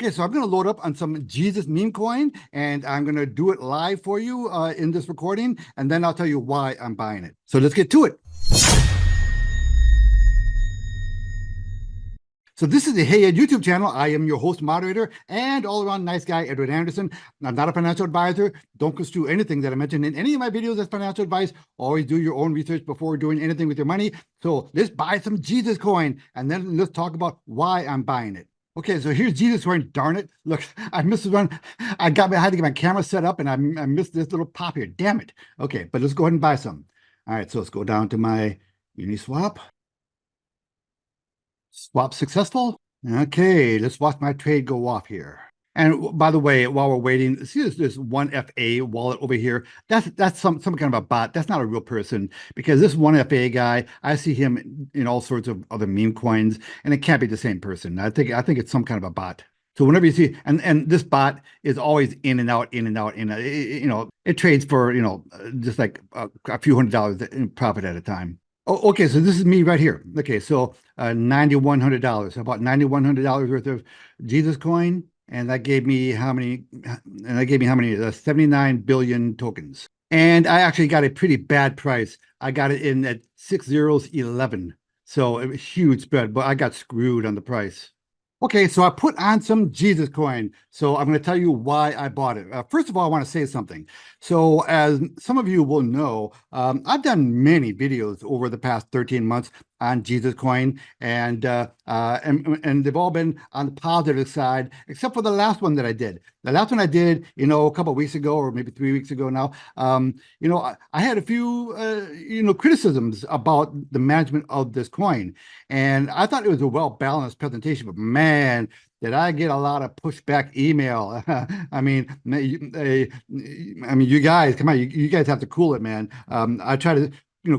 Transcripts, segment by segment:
Okay, so I'm going to load up on some Jesus meme coin, and I'm going to do it live for you in this recording, and then I'll tell you why I'm buying it. So let's get to it. So this is the Hey Ed YouTube channel. I am your host, moderator, and all-around nice guy, Edward Anderson. I'm not a financial advisor. Don't construe anything that I mention in any of my videos as financial advice. Always do your own research before doing anything with your money. So let's buy some Jesus coin, and then let's talk about why I'm buying it. Okay, so here's Jesus coin. Darn it. Look, I missed this one. I had to get my camera set up, and I missed this little pop here. Damn it. Okay, but let's go ahead and buy some. All right, so let's go down to my Uniswap. Swap successful. Okay, let's watch my trade go off here. And by the way, while we're waiting, see this one FA wallet over here. That's some kind of a bot. That's not a real person, because this one FA guy, I see him in all sorts of other meme coins, and it can't be the same person. I think it's some kind of a bot. So whenever you see, and this bot is always in and out, in and out, it trades for just like a few $100 in profit at a time. Oh, okay, so this is me right here. Okay, so $9,100, about $9,100 worth of Jesus coin, and that gave me how many? 79 billion tokens. And I actually got a pretty bad price. I got it in at 6 zeros 11. So it was a huge spread, but I got screwed on the price. Okay, so I put on some Jesus coin. So I'm going to tell you why I bought it. First of all, I want to say something. So as some of you will know, I've done many videos over the past 13 months on Jesus coin, and they've all been on the positive side, except for the last one that I did. The last one I did, a couple of weeks ago, or maybe 3 weeks ago now. I had a few, criticisms about the management of this coin, and I thought it was a well-balanced presentation. But man, did I get a lot of pushback email? I mean, you guys, come on, you guys have to cool it, man. I try to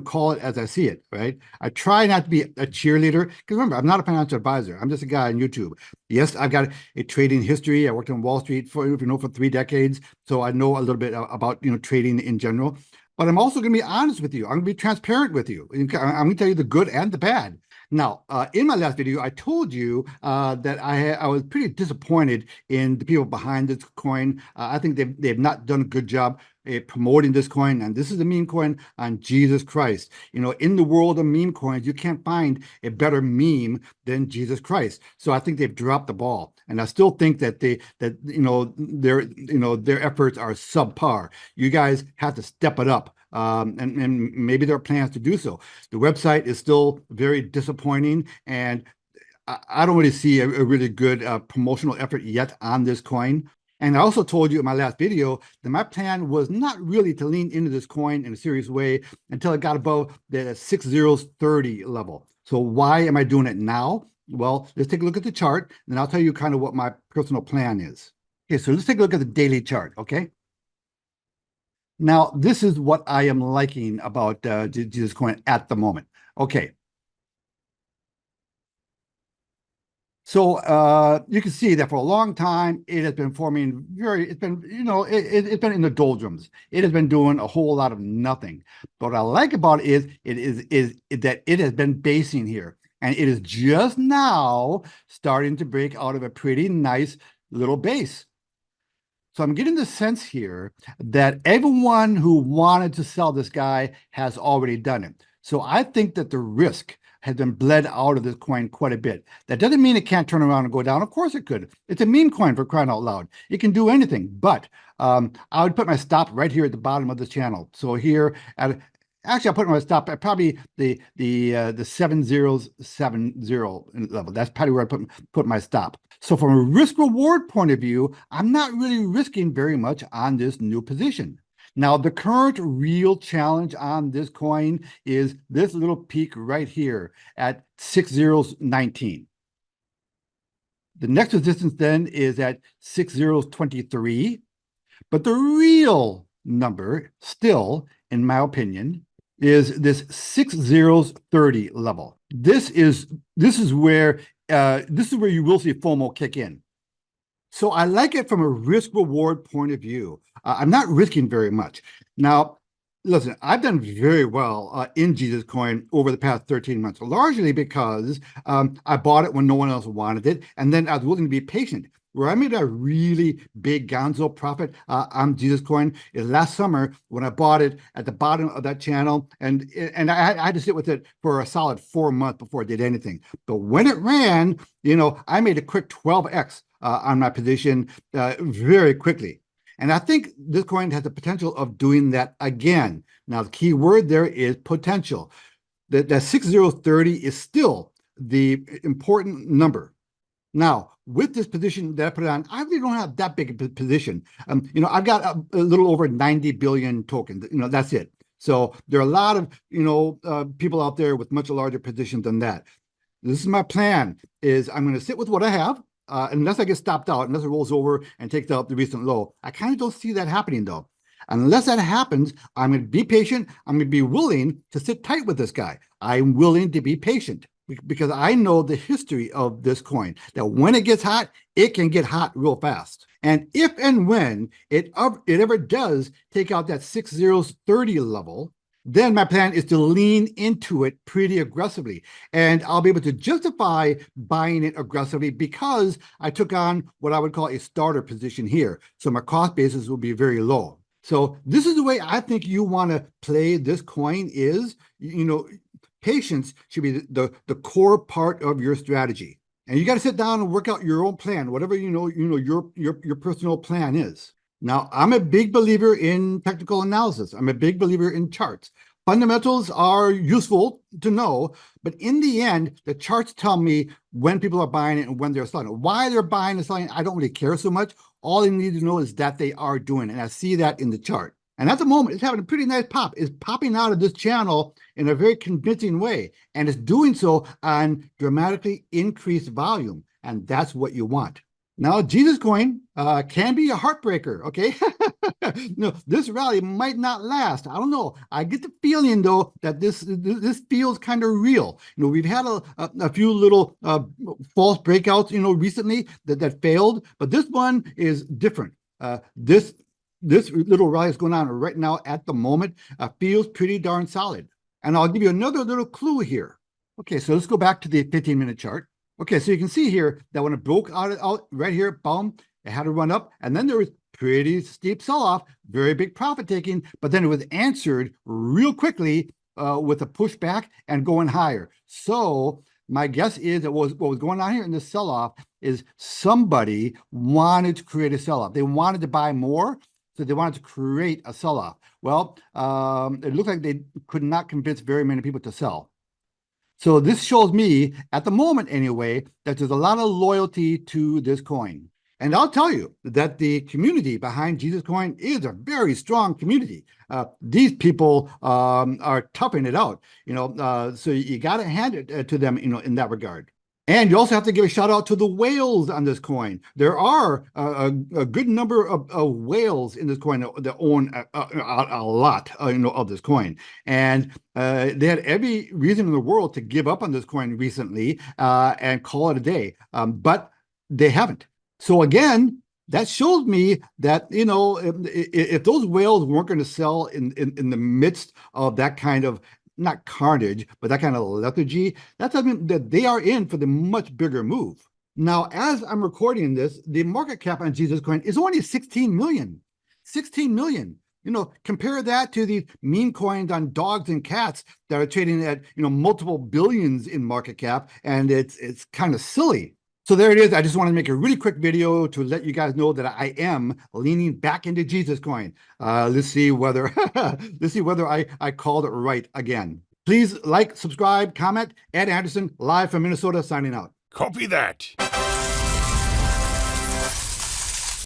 call it as I see it, right? I try not to be a cheerleader, because remember, I'm not a financial advisor. I'm just a guy on YouTube. Yes, I've got a trading history. I worked on Wall Street for 3 decades, so I know a little bit about trading in general. But I'm also going to be honest with you. I'm going to be transparent with you. I'm going to tell you the good and the bad. Now, in my last video, I told you that I was pretty disappointed in the people behind this coin. I think they've not done a good job promoting this coin, and this is a meme coin on Jesus Christ. In the world of meme coins, you can't find a better meme than Jesus Christ. So I think they've dropped the ball, and I still think that their efforts are subpar. You guys have to step it up. And maybe there are plans to do so. The website is still very disappointing, and I don't really see a really good promotional effort yet on this coin. And I also told you in my last video that my plan was not really to lean into this coin in a serious way until it got above the 6 zeros 30 level. So why am I doing it now? Well, let's take a look at the chart, and I'll tell you kind of what my personal plan is. Okay, so let's take a look at the daily chart, okay? Now, this is what I am liking about Jesus coin at the moment. Okay. So you can see that for a long time, it has been forming it's been in the doldrums. It has been doing a whole lot of nothing. But what I like about it is that it has been basing here. And it is just now starting to break out of a pretty nice little base. So I'm getting the sense here that everyone who wanted to sell this guy has already done it. So I think that the risk has been bled out of this coin quite a bit. That doesn't mean it can't turn around and go down. Of course it could. It's a meme coin, for crying out loud. It can do anything. But I would put my stop right here at the bottom of this channel. So here actually, I'll put my stop at probably the 7 zeros 70 level. That's probably where I put my stop. So from a risk reward point of view, I'm not really risking very much on this new position. Now, the current real challenge on this coin is this little peak right here at 6 zeros 19. The next resistance then is at 6 zeros 23. But the real number still, in my opinion, is this 6 zeros 30 level. This is where you will see FOMO kick in. So I like it from a risk reward point of view. I'm not risking very much. Now, listen, I've done very well in Jesus coin over the past 13 months, largely because I bought it when no one else wanted it, and then I was willing to be patient. where I made a really big gonzo profit on Jesus Coin is last summer when I bought it at the bottom of that channel, and I had to sit with it for a solid 4 months before I did anything. But when it ran, I made a quick 12x on my position very quickly. And I think this coin has the potential of doing that again. Now, the key word there is potential. The 6030 is still the important number. Now, with this position that I put on, I really don't have that big a position. I've got a little over 90 billion tokens. That's it. So there are a lot of, people out there with much larger positions than that. This is my plan, is I'm going to sit with what I have, unless I get stopped out, unless it rolls over and takes out the recent low. I kind of don't see that happening, though. Unless that happens, I'm going to be patient. I'm going to be willing to sit tight with this guy. I'm willing to be patient because I know the history of this coin, that when it gets hot, it can get hot real fast. And if and when it ever does take out that 6030 level, then my plan is to lean into it pretty aggressively. And I'll be able to justify buying it aggressively because I took on what I would call a starter position here. So my cost basis will be very low. So this is the way I think you want to play this coin is, patience should be the core part of your strategy. And you got to sit down and work out your own plan, whatever your personal plan is. Now, I'm a big believer in technical analysis. I'm a big believer in charts. Fundamentals are useful to know, but in the end, the charts tell me when people are buying it and when they're selling it. Why they're buying and selling, I don't really care so much. All I need to know is that they are doing it, and I see that in the chart. And at the moment, it's having a pretty nice pop. It's popping out of this channel in a very convincing way, and it's doing so on dramatically increased volume, and that's what you want. Now, Jesus Coin can be a heartbreaker, okay? This rally might not last. I don't know. I get the feeling, though, that this feels kind of real. We've had a few little false breakouts, recently that failed, but this one is different. This little rally is going on right now at the moment feels pretty darn solid. And I'll give you another little clue here. Okay, so let's go back to the 15-minute chart. Okay, so you can see here that when it broke out right here, boom, it had to run up, and then there was pretty steep sell-off, very big profit taking, but then it was answered real quickly with a pushback and going higher. So my guess is that what was going on here in this sell-off is somebody wanted to create a sell-off. They wanted to buy more, so they wanted to create a sell-off. Well, it looked like they could not convince very many people to sell. So this shows me, at the moment anyway, that there's a lot of loyalty to this coin. And I'll tell you that the community behind Jesus Coin is a very strong community. These people are toughing it out, so you got to hand it to them, in that regard. And you also have to give a shout out to the whales on this coin. There are a good number of whales in this coin that own a lot, of this coin. And they had every reason in the world to give up on this coin recently and call it a day, but they haven't. So again, that shows me that, if those whales weren't going to sell in the midst of that kind of, not carnage, but that kind of lethargy, that tells me that they are in for the much bigger move. Now, as I'm recording this, the market cap on Jesus Coin is only 16 million. 16 million. Compare that to these meme coins on dogs and cats that are trading at, multiple billions in market cap, and it's kind of silly. So there it is. I just want to make a really quick video to let you guys know that I am leaning back into Jesus Coin. Let's see whether I called it right again. Please like, subscribe, comment. Ed Anderson, live from Minnesota, signing out. Copy that.